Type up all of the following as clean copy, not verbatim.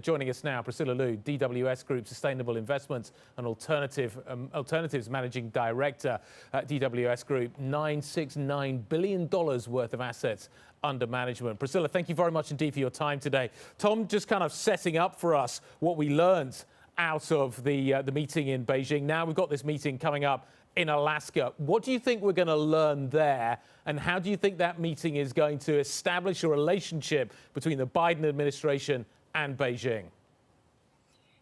Joining us now, Priscilla Liu, DWS Group Sustainable Investments and Alternatives Managing Director at DWS Group. $969 billion worth of assets under management. Priscilla, thank you very much indeed for your time today. Tom, just kind of setting up for us what we learned out of the meeting in Beijing. Now we've got this meeting coming up in Alaska. What do you think we're going to learn there? And how do you think that meeting is going to establish a relationship between the Biden administration and Beijing?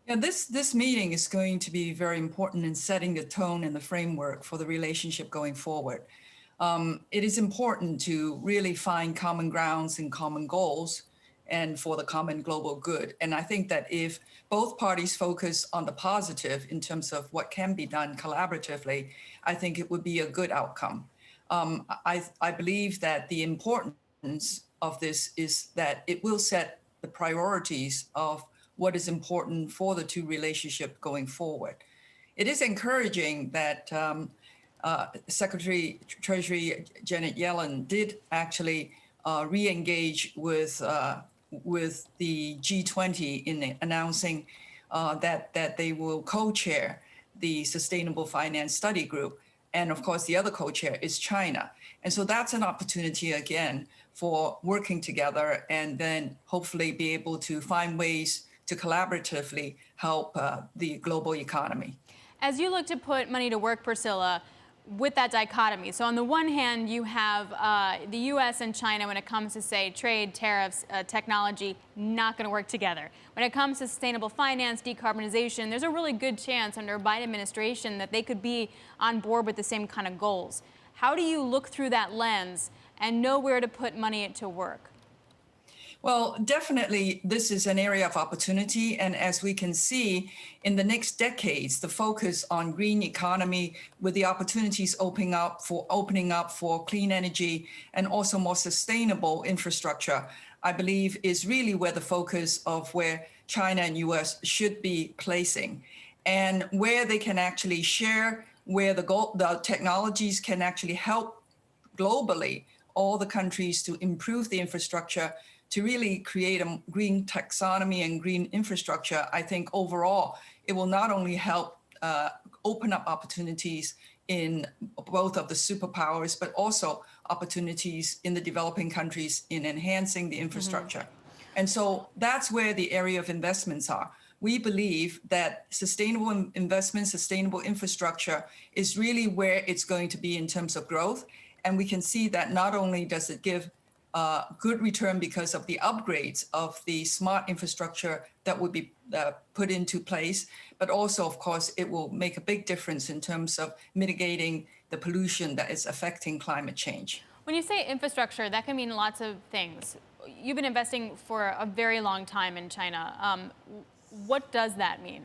Yeah, this meeting is going to be very important in setting the tone and the framework for the relationship going forward. It is important to really find common grounds and common goals and for the common global good. And I think that if both parties focus on the positive in terms of what can be done collaboratively, I think it would be a good outcome. I believe that the importance of this is that it will set the priorities of what is important for the two relationships going forward. It is encouraging that Secretary Treasury Janet Yellen did actually re-engage with the G20 in announcing that they will co-chair the Sustainable Finance Study Group. And of course, the other co-chair is China. And so that's an opportunity again for working together and then hopefully be able to find ways to collaboratively help the global economy. As you look to put money to work, Priscilla, with that dichotomy, so on the one hand, you have the U.S. and China when it comes to, say, trade, tariffs, technology, not going to work together. When it comes to sustainable finance, decarbonization, there's a really good chance under a Biden administration that they could be on board with the same kind of goals. How do you look through that lens and know where to put money to work? Well, definitely, this is an area of opportunity. And as we can see, in the next decades, the focus on green economy with the opportunities opening up for clean energy and also more sustainable infrastructure, I believe is really where the focus of where China and U.S. should be placing, and where they can actually share, where the technologies can actually help globally all the countries to improve the infrastructure, to really create a green taxonomy and green infrastructure. I think overall, it will not only help open up opportunities in both of the superpowers, but also opportunities in the developing countries in enhancing the infrastructure. And so that's where the area of investments are. We believe that sustainable investment, sustainable infrastructure is really where it's going to be in terms of growth. And we can see that not only does it give good return because of the upgrades of the smart infrastructure that would be put into place, but also, of course, it will make a big difference in terms of mitigating the pollution that is affecting climate change. When you say infrastructure, that can mean lots of things. You've been investing for a very long time in China. What does that mean?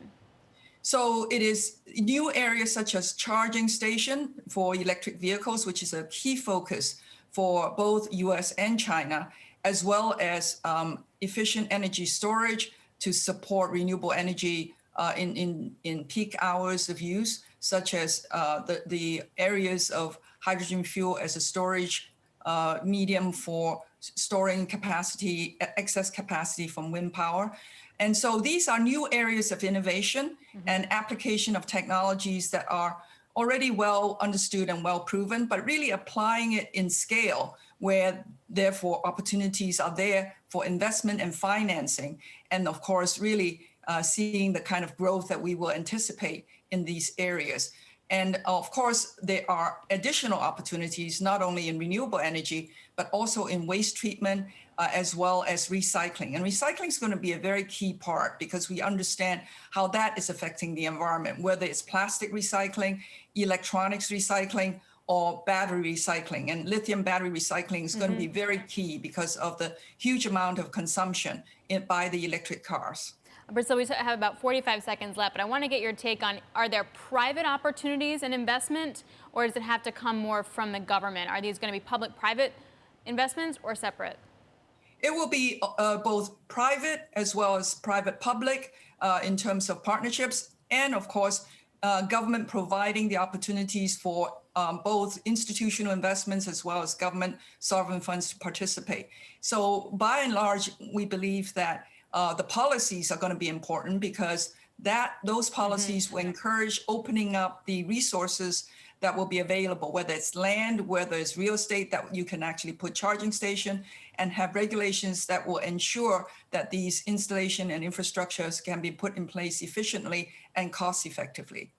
So it is new areas such as charging station for electric vehicles, which is a key focus for both U.S. and China, as well as efficient energy storage to support renewable energy in peak hours of use, such as the areas of hydrogen fuel as a storage medium for storing capacity, excess capacity from wind power. And so these are new areas of innovation and application of technologies that are already well understood and well proven, but really applying it in scale where therefore opportunities are there for investment and financing. And of course, really seeing the kind of growth that we will anticipate in these areas. And of course, there are additional opportunities, not only in renewable energy, but also in waste treatment, as well as recycling. And recycling is going to be a very key part because we understand how that is affecting the environment, whether it's plastic recycling, electronics recycling, or battery recycling. And lithium battery recycling is going to be very key because of the huge amount of consumption by the electric cars. Priscilla, we have about 45 seconds left, but I want to get your take on, are there private opportunities in investment, or does it have to come more from the government? Are these going to be public-private investments or separate? It will be both private as well as private-public in terms of partnerships, and of course, government providing the opportunities for both institutional investments as well as government sovereign funds to participate. So by and large, we believe that the policies are going to be important because those policies will encourage opening up the resources that will be available, whether it's land, whether it's real estate that you can actually put charging station, and have regulations that will ensure that these installation and infrastructures can be put in place efficiently and cost effectively.